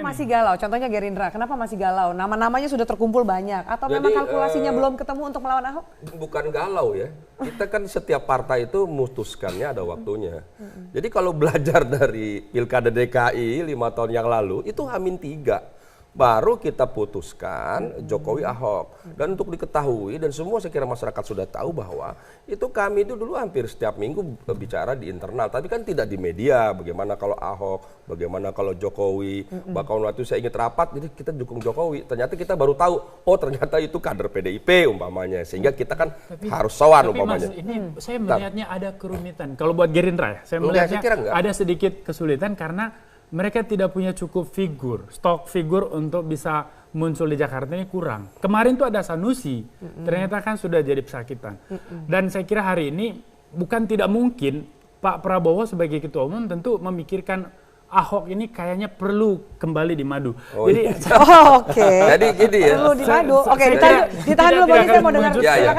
masih galau? Contohnya Gerindra, kenapa masih galau? Nama-namanya sudah terkumpul banyak, atau memang kalkulasinya belum ketemu untuk melawan Ahok? Bukan galau ya, kita kan setiap partai itu memutuskannya ada waktunya. Jadi kalau belajar dari Pilkada DKI 5 tahun yang lalu, itu H-3. Baru kita putuskan Jokowi Ahok. Dan untuk diketahui dan semua saya kira masyarakat sudah tahu bahwa itu kami itu dulu hampir setiap minggu bicara di internal. Tapi kan tidak di media. Bagaimana kalau Ahok, bagaimana kalau Jokowi. Bahkan waktu saya ingat rapat, jadi kita dukung Jokowi. Ternyata kita baru tahu, oh ternyata itu kader PDIP umpamanya. Sehingga kita kan harus sowan umpamanya. Mas, ini saya melihatnya ada kerumitan. Kalau buat Gerindra ya, saya melihatnya ada sedikit kesulitan karena mereka tidak punya cukup figur, stok figur untuk bisa muncul di Jakarta ini kurang. Kemarin tuh ada Sanusi, ternyata kan sudah jadi pesakitan. Dan saya kira hari ini bukan tidak mungkin Pak Prabowo sebagai ketua umum tentu memikirkan Ahok ini kayaknya perlu kembali di madu. Jadi, jadi gini ya. Perlu di madu. Oke, ditahan dulu Bang, saya mau dengar.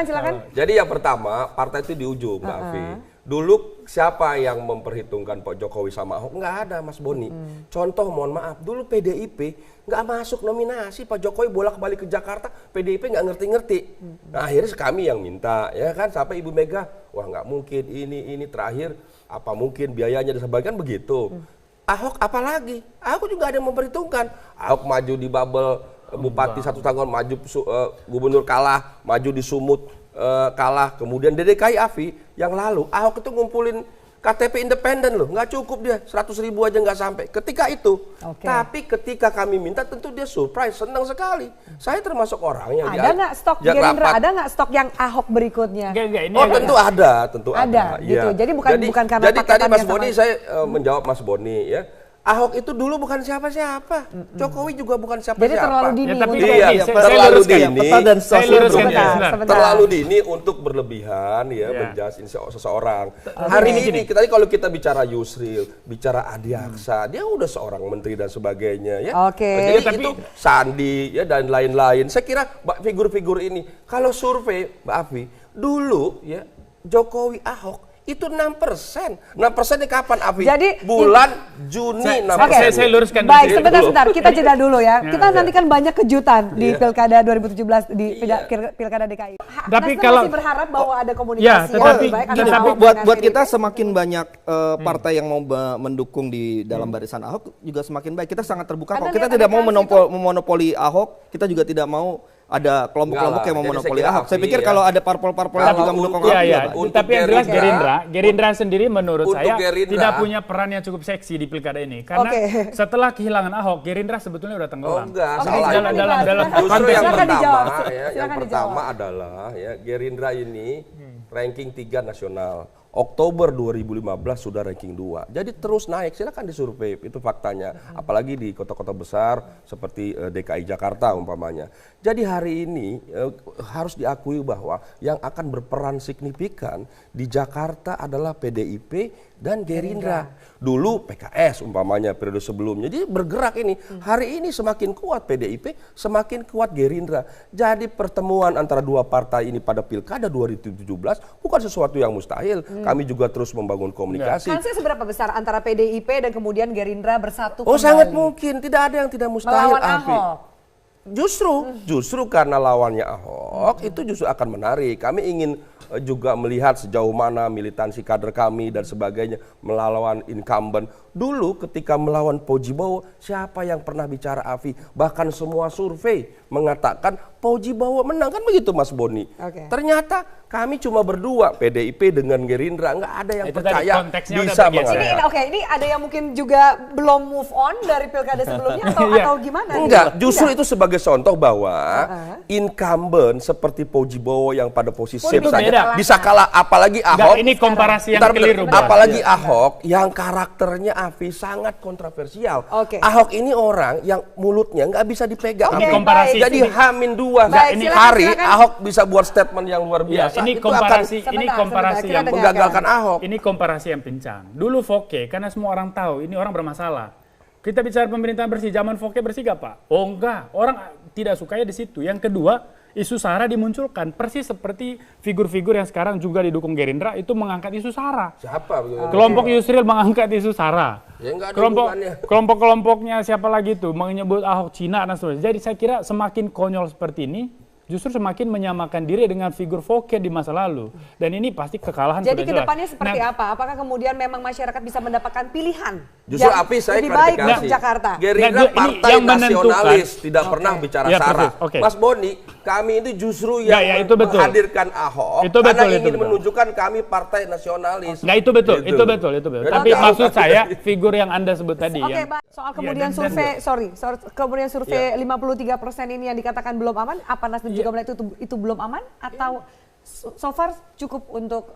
Silakan. Jadi yang pertama, partai itu di ujung, Mbak Afi. Dulu siapa yang memperhitungkan Pak Jokowi sama Ahok? Nggak ada, Mas Boni. Contoh, mohon maaf, dulu PDIP nggak masuk nominasi. Pak Jokowi bolak-balik ke Jakarta, PDIP nggak ngerti-ngerti. Nah akhirnya kami yang minta, ya kan, sampai Ibu Mega, wah nggak mungkin ini terakhir, apa mungkin biayanya disebarkan begitu. Ahok apalagi? Ahok juga ada yang memperhitungkan. Ahok maju di Babel, Bupati 1 tahun maju, Gubernur kalah, maju di Sumut, kalah, kemudian di DKI Afi yang lalu Ahok itu ngumpulin KTP independen loh, nggak cukup dia 100.000 aja nggak sampai ketika itu. Tapi ketika kami minta tentu dia surprise, senang sekali. Saya termasuk orang yang ada nggak stok Gerindra, ada nggak stok yang Ahok berikutnya? Tentu ada. Gitu. Jadi bukan karena jadi tadi Mas Boni saya menjawab Mas Boni ya. Ahok itu dulu bukan siapa-siapa. Jokowi juga bukan siapa-siapa. Jadi terlalu dini. Terlalu dini untuk berlebihan ya menjudge seseorang. Hari ini kalau kita bicara Yusril, bicara Adi Aksa, dia udah seorang menteri dan sebagainya ya. Jadi itu Sandi ya dan lain-lain. Saya kira figur-figur ini kalau survei Mbak Afi, dulu ya Jokowi Ahok itu 6%. 6%-nya kapan, Afi? Jadi bulan Juni 6%. Saya luruskan. Baik, sebentar. Kita jeda dulu ya. Kita nanti kan banyak kejutan di Pilkada 2017 di Pilkada DKI. Tapi kalau masih berharap bahwa ada komunikasi buat kita semakin banyak partai yang mau mendukung di dalam barisan Ahok juga semakin baik. Kita sangat terbuka kok. Kita tidak mau memonopoli Ahok, kita juga tidak mau ada kelompok-kelompok yang memonopoli Ahok. Saya pikir kalau ada parpol-parpol yang juga mendukung Ahok. Tapi yang jelas Gerindra sendiri menurut saya tidak punya peran yang cukup seksi di pilkada ini. Karena setelah kehilangan Ahok, Gerindra sebetulnya udah tenggelam. Dalam justru yang pertama adalah ya Gerindra ini ranking 3 nasional. Oktober 2015 sudah ranking 2. Jadi terus naik, silakan disurvei, itu faktanya. Apalagi di kota-kota besar seperti DKI Jakarta umpamanya. Jadi hari ini harus diakui bahwa yang akan berperan signifikan di Jakarta adalah PDIP dan Gerindra. Dulu PKS umpamanya periode sebelumnya. Jadi bergerak ini. Hari ini semakin kuat PDIP, semakin kuat Gerindra. Jadi pertemuan antara dua partai ini pada Pilkada 2017 bukan sesuatu yang mustahil. Kami juga terus membangun komunikasi. Kansnya seberapa besar antara PDIP dan kemudian Gerindra bersatu kembali? Sangat mungkin. Tidak ada yang tidak mustahil. Melawan Ahok. Justru karena lawannya Ahok itu justru akan menarik. Kami ingin juga melihat sejauh mana militansi kader kami dan sebagainya melawan incumbent. Dulu ketika melawan Pojibowo, siapa yang pernah bicara Afi? Bahkan semua survei mengatakan Pojibowo menang, kan begitu Mas Boni. Ternyata kami cuma berdua, PDIP dengan Gerindra, nggak ada yang percaya bisa mengalahkan. Ini ada yang mungkin juga belum move on dari pilkada sebelumnya atau gimana? Enggak, justru itu sebagai contoh bahwa incumbent seperti Pojibowo yang pada posisi safe saja bisa kalah, apalagi Ahok. Ini komparasi yang keliru. Apalagi Ahok yang karakternya Afi sangat kontroversial. Ahok ini orang yang mulutnya nggak bisa dipegang. Jadi H-2 hari Ahok bisa buat statement yang luar biasa. Ini komparasi yang menggagalkan Ahok. Ini komparasi yang pincang. Dulu Foke, karena semua orang tahu ini orang bermasalah. Kita bicara pemerintahan bersih, zaman Foke bersih gak Pak? Oh enggak, orang tidak sukanya di situ. Yang kedua, isu SARA dimunculkan. Persis seperti figur-figur yang sekarang juga didukung Gerindra itu mengangkat isu SARA. Siapa? Kelompok Yusril mengangkat isu SARA. Ya, nggak ada Kelompok-kelompoknya siapa lagi tuh menyebut Ahok Cina dan sebagainya. Jadi saya kira semakin konyol seperti ini justru semakin menyamakan diri dengan figur Foke di masa lalu. Dan ini pasti kekalahan Jadi sudah jelas. kedepannya seperti apa? Apakah kemudian memang masyarakat bisa mendapatkan pilihan? Justru yang Api saya lebih baik klarifikasi. untuk Jakarta. Gerindra Nah, ini partai yang menentukan. nasionalis, tidak pernah bicara Ya, SARA. persis. Oke. Mas Boni, kami itu justru yang Ya, itu betul. menghadirkan Ahok Itu betul, karena itu ingin betul. menunjukkan kami partai nasionalis. Nah itu betul, Gitu. itu betul. Jadi Tapi jauh maksud tadi. saya figur yang Anda sebut tadi Oke, yang Pak. Soal Ya, kemudian dan- kemudian survei 53% ini yang dikatakan belum aman, apa Nasdem juga melihat itu belum aman atau so far cukup untuk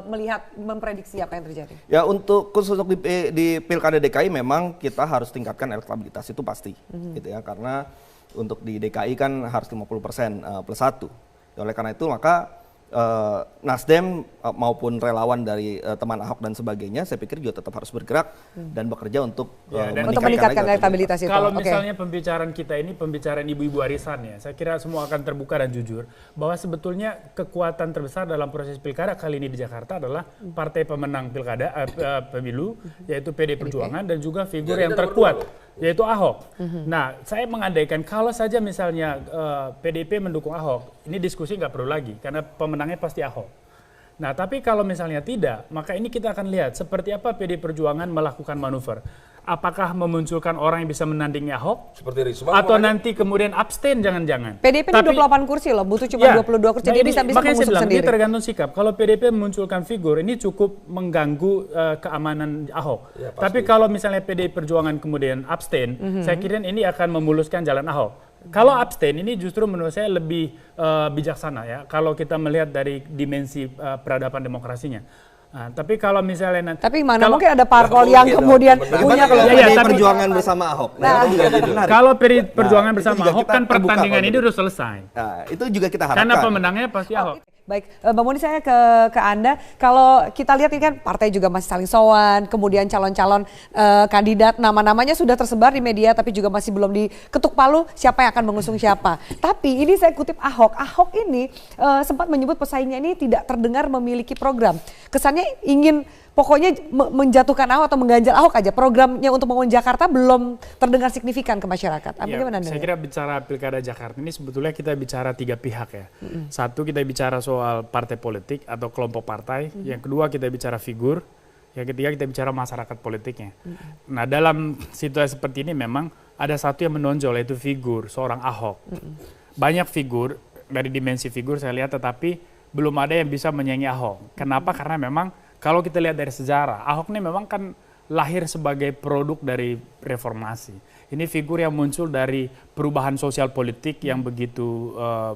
melihat memprediksi apa yang terjadi? Ya untuk khusus untuk di Pilkada DKI memang kita harus tingkatkan elektabilitas itu pasti, gitu ya, karena untuk di DKI kan harus 50% plus 1. Oleh karena itu maka Nasdem maupun relawan dari teman Ahok dan sebagainya, saya pikir juga tetap harus bergerak dan bekerja untuk dan untuk meningkatkan elektabilitas itu. Kalau Oke. misalnya pembicaraan kita ini pembicaraan ibu-ibu arisan ya, saya kira semua akan terbuka dan jujur bahwa sebetulnya kekuatan terbesar dalam proses pilkada kali ini di Jakarta adalah partai pemenang pilkada pemilu yaitu PD Perjuangan dan juga figur yang terkuat yaitu Ahok. Nah, saya mengandaikan kalau saja misalnya PDIP mendukung Ahok, ini diskusi nggak perlu lagi karena pemenangnya pasti Ahok. Nah, tapi kalau misalnya tidak, maka ini kita akan lihat seperti apa PD Perjuangan melakukan manuver. Apakah memunculkan orang yang bisa menandingi Ahok? Seperti Risma. Atau makanya. nanti kemudian abstain jangan-jangan. PDIP ini 28 kursi loh, butuh cuma 22 kursi, nah jadi ini- bisa makanya saya mengusung bilang, sendiri. ini tergantung sikap. Kalau PDIP memunculkan figur, ini cukup mengganggu keamanan Ahok. Ya, pasti. Tapi kalau misalnya PDI Perjuangan kemudian abstain, saya kira ini akan memuluskan jalan Ahok. Kalau abstain ini justru menurut saya lebih bijaksana ya, kalau kita melihat dari dimensi peradaban demokrasinya. Nah, tapi kalau misalnya nanti... Tapi mana kalau- mungkin ada parpol Ya, yang mungkin kemudian dong. punya Bagaimana kalau Ya, PDI tapi- Perjuangan bersama Ahok? Nah, itu juga jadi menarik. Kalau PDI Perjuangan Nah, bersama itu juga Ahok kita kan terbuka pertandingan kalau ini gitu. udah selesai. Nah, itu juga kita harapkan. Karena pemenangnya pasti Ahok. Baik, Mbak Moni saya ke Anda. Kalau kita lihat ini kan partai juga masih saling sowan, kemudian calon-calon kandidat nama-namanya sudah tersebar di media tapi juga masih belum diketuk palu siapa yang akan mengusung siapa. Tapi ini saya kutip Ahok. Ahok ini sempat menyebut pesaingnya ini tidak terdengar memiliki program. Kesannya ingin pokoknya menjatuhkan Ahok atau mengganjal Ahok aja. Programnya untuk membangun Jakarta belum terdengar signifikan ke masyarakat. Ya, Bagaimana Anda? saya kira bicara Pilkada Jakarta ini sebetulnya kita bicara tiga pihak ya. Satu kita bicara soal partai politik atau kelompok partai. Yang kedua kita bicara figur. Yang ketiga kita bicara masyarakat politiknya. Nah dalam situasi seperti ini memang ada satu yang menonjol yaitu figur seorang Ahok. Banyak figur dari dimensi figur saya lihat tetapi belum ada yang bisa menyaingi Ahok. Kenapa? Karena memang kalau kita lihat dari sejarah, Ahok ini memang kan lahir sebagai produk dari reformasi. Ini figur yang muncul dari perubahan sosial politik yang begitu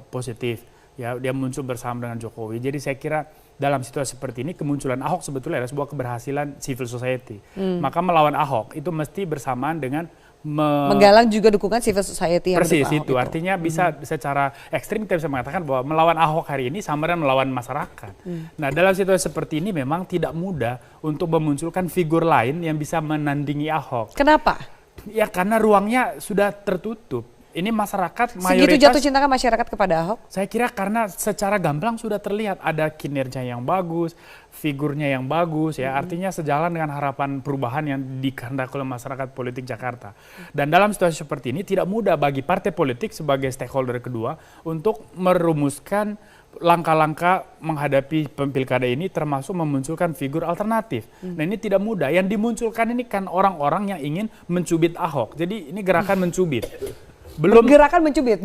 positif. Ya, dia muncul bersama dengan Jokowi. Jadi saya kira dalam situasi seperti ini kemunculan Ahok sebetulnya adalah sebuah keberhasilan civil society. Maka melawan Ahok itu mesti bersamaan dengan menggalang juga dukungan civil society yang persis mendukung Ahok itu. Artinya bisa secara ekstrim kita bisa mengatakan bahwa melawan Ahok hari ini sama dengan melawan masyarakat. Nah dalam situasi seperti ini memang tidak mudah untuk memunculkan figur lain yang bisa menandingi Ahok. Kenapa? Ya karena ruangnya sudah tertutup. Ini masyarakat Segitu mayoritas. jatuh cinta masyarakat kepada Ahok? Saya kira karena secara gamblang sudah terlihat ada kinerja yang bagus, figurnya yang bagus ya. Artinya sejalan dengan harapan perubahan yang dikehendaki oleh masyarakat politik Jakarta. Dan dalam situasi seperti ini tidak mudah bagi partai politik sebagai stakeholder kedua untuk merumuskan langkah-langkah menghadapi pilkada ini termasuk memunculkan figur alternatif. Nah ini tidak mudah. Yang dimunculkan ini kan orang-orang yang ingin mencubit Ahok. Jadi ini gerakan mencubit. Gerakan mencubit,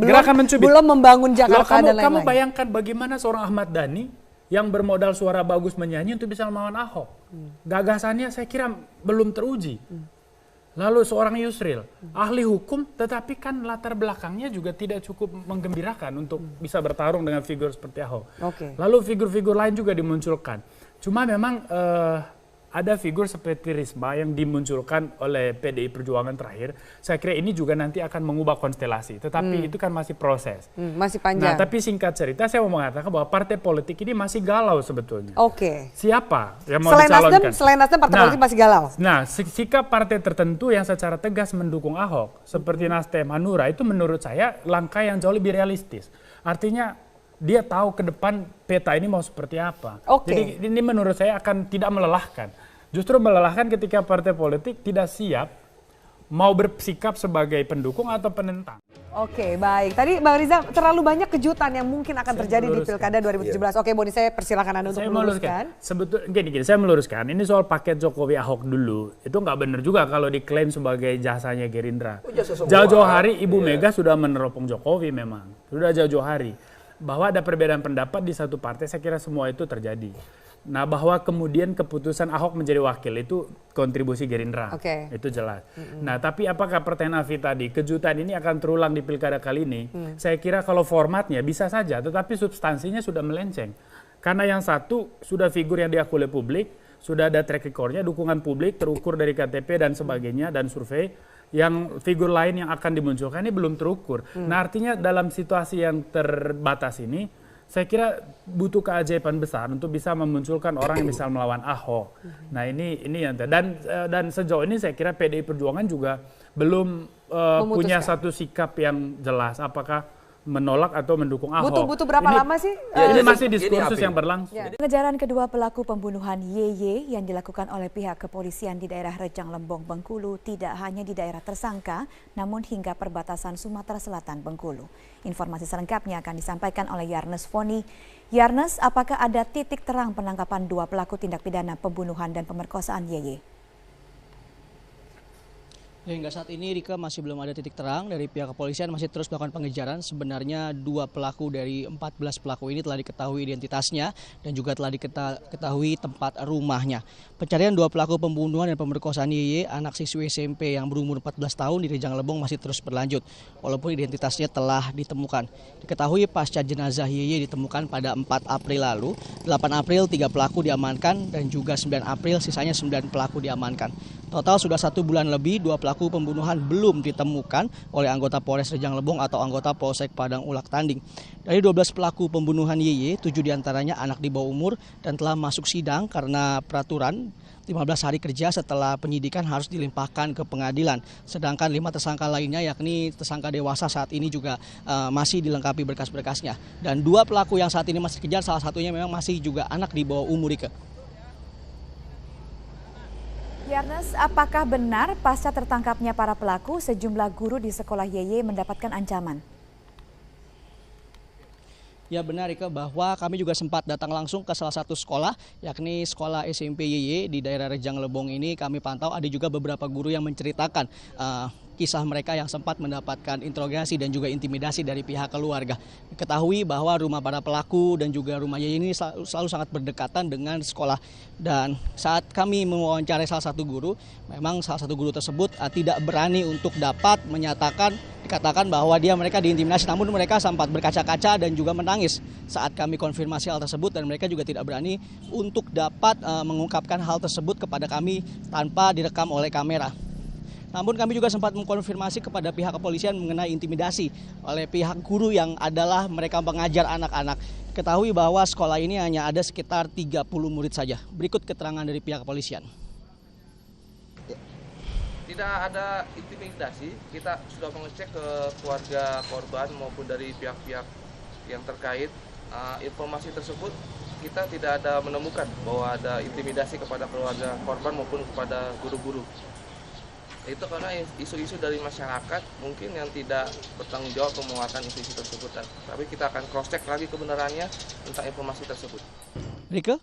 belum membangun Jakarta dan lain-lain. Kamu bayangkan bagaimana seorang Ahmad Dhani yang bermodal suara bagus menyanyi untuk bisa melawan Ahok. Gagasannya saya kira belum teruji. Lalu seorang Yusril, ahli hukum tetapi kan latar belakangnya juga tidak cukup menggembirakan untuk bisa bertarung dengan figur seperti Ahok. Lalu figur-figur lain juga dimunculkan. Cuma memang ada figur seperti Risma yang dimunculkan oleh PDI Perjuangan terakhir. Saya kira ini juga nanti akan mengubah konstelasi. Tetapi itu kan masih proses. Masih panjang. Nah, tapi singkat cerita saya mau mengatakan bahwa partai politik ini masih galau sebetulnya. Siapa yang mau dicalonkan? Selain Nasdem, partai politik masih galau. Nah, sikap partai tertentu yang secara tegas mendukung Ahok, seperti Nasdem, Hanura, itu menurut saya langkah yang jauh lebih realistis. Artinya dia tahu ke depan peta ini mau seperti apa. Oke. Jadi ini menurut saya akan tidak melelahkan. Justru melelahkan ketika partai politik tidak siap mau bersikap sebagai pendukung atau penentang. Oke, baik. Tadi Bang Riza, terlalu banyak kejutan yang mungkin akan terjadi di Pilkada 2017. Oke, Boni, saya persilakan Anda untuk meluruskan. Sebetulnya gini, saya meluruskan. Ini soal paket Jokowi Ahok dulu. Itu nggak benar juga kalau diklaim sebagai jasanya Gerindra. Jauh-jauh hari Ibu Mega sudah meneropong Jokowi memang. Sudah jauh-jauh hari. Bahwa ada perbedaan pendapat di satu partai, saya kira semua itu terjadi. Nah, bahwa kemudian keputusan Ahok menjadi wakil itu kontribusi Gerindra. Itu jelas. Nah, tapi apakah pertanyaan Afi tadi, kejutan ini akan terulang di Pilkada kali ini? Saya kira kalau formatnya bisa saja, tetapi substansinya sudah melenceng. Karena yang satu sudah figur yang diakui oleh publik, sudah ada track record-nya, dukungan publik terukur dari KTP dan sebagainya dan survei. Yang figur lain yang akan dimunculkan ini belum terukur. Nah, artinya dalam situasi yang terbatas ini, saya kira butuh keajaiban besar untuk bisa memunculkan orang yang bisa melawan Ahok. Nah, ini yang dan sejauh ini saya kira PDI Perjuangan juga belum punya satu sikap yang jelas apakah menolak atau mendukung Ahok. Butuh berapa lama sih? Ini masih diskursus yang berlangsung. Pengejaran kedua pelaku pembunuhan YY yang dilakukan oleh pihak kepolisian di daerah Rejang Lembong, Bengkulu tidak hanya di daerah tersangka, namun hingga perbatasan Sumatera Selatan, Bengkulu. Informasi selengkapnya akan disampaikan oleh Yarnes Foni. Yarnes, apakah ada titik terang penangkapan dua pelaku tindak pidana pembunuhan dan pemerkosaan YY? Hingga saat ini Rika masih belum ada titik terang dari pihak kepolisian, masih terus melakukan pengejaran. Sebenarnya dua pelaku dari 14 pelaku ini telah diketahui identitasnya dan juga telah diketahui tempat rumahnya. Pencarian dua pelaku pembunuhan dan pemerkosaan YY, anak siswi SMP yang berumur 14 tahun di Rejang Lembong masih terus berlanjut walaupun identitasnya telah ditemukan. Diketahui pasca jenazah YY ditemukan pada 4 April lalu, 8 April 3 pelaku diamankan dan juga 9 April sisanya 9 pelaku diamankan. Total sudah 1 bulan lebih dua pelaku pembunuhan belum ditemukan oleh anggota Polres Rejang Lembong atau anggota Polsek Padang Ulak Tanding. Dari 12 pelaku pembunuhan YY, 7 diantaranya anak di bawah umur dan telah masuk sidang karena peraturan 15 hari kerja setelah penyidikan harus dilimpahkan ke pengadilan. Sedangkan 5 tersangka lainnya yakni tersangka dewasa saat ini juga masih dilengkapi berkas-berkasnya. Dan 2 pelaku yang saat ini masih dikejar, salah satunya memang masih juga anak di bawah umur. Yarnes, apakah benar pasca tertangkapnya para pelaku, sejumlah guru di sekolah YY mendapatkan ancaman? Ya benar Rika, bahwa kami juga sempat datang langsung ke salah satu sekolah, yakni sekolah SMP YY di daerah Rejang Lembong ini. Kami pantau ada juga beberapa guru yang menceritakan kisah mereka yang sempat mendapatkan interogasi dan juga intimidasi dari pihak keluarga. Diketahui bahwa rumah para pelaku dan juga rumah YY ini selalu sangat berdekatan dengan sekolah. Dan saat kami mewawancarai salah satu guru, memang salah satu guru tersebut tidak berani untuk dapat dikatakan bahwa mereka diintimidasi, namun mereka sempat berkaca-kaca dan juga menangis saat kami konfirmasi hal tersebut, dan mereka juga tidak berani untuk dapat mengungkapkan hal tersebut kepada kami tanpa direkam oleh kamera. Namun kami juga sempat mengkonfirmasi kepada pihak kepolisian mengenai intimidasi oleh pihak guru yang adalah mereka mengajar anak-anak. Ketahui bahwa sekolah ini hanya ada sekitar 30 murid saja. Berikut keterangan dari pihak kepolisian. Tidak ada intimidasi, kita sudah mengecek ke keluarga korban maupun dari pihak-pihak yang terkait. Informasi tersebut kita tidak ada menemukan bahwa ada intimidasi kepada keluarga korban maupun kepada guru-guru. Itu karena isu-isu dari masyarakat mungkin yang tidak bertanggung jawab menguatkan isu-isu tersebut. Tapi kita akan cross check lagi kebenarannya tentang informasi tersebut. Rike?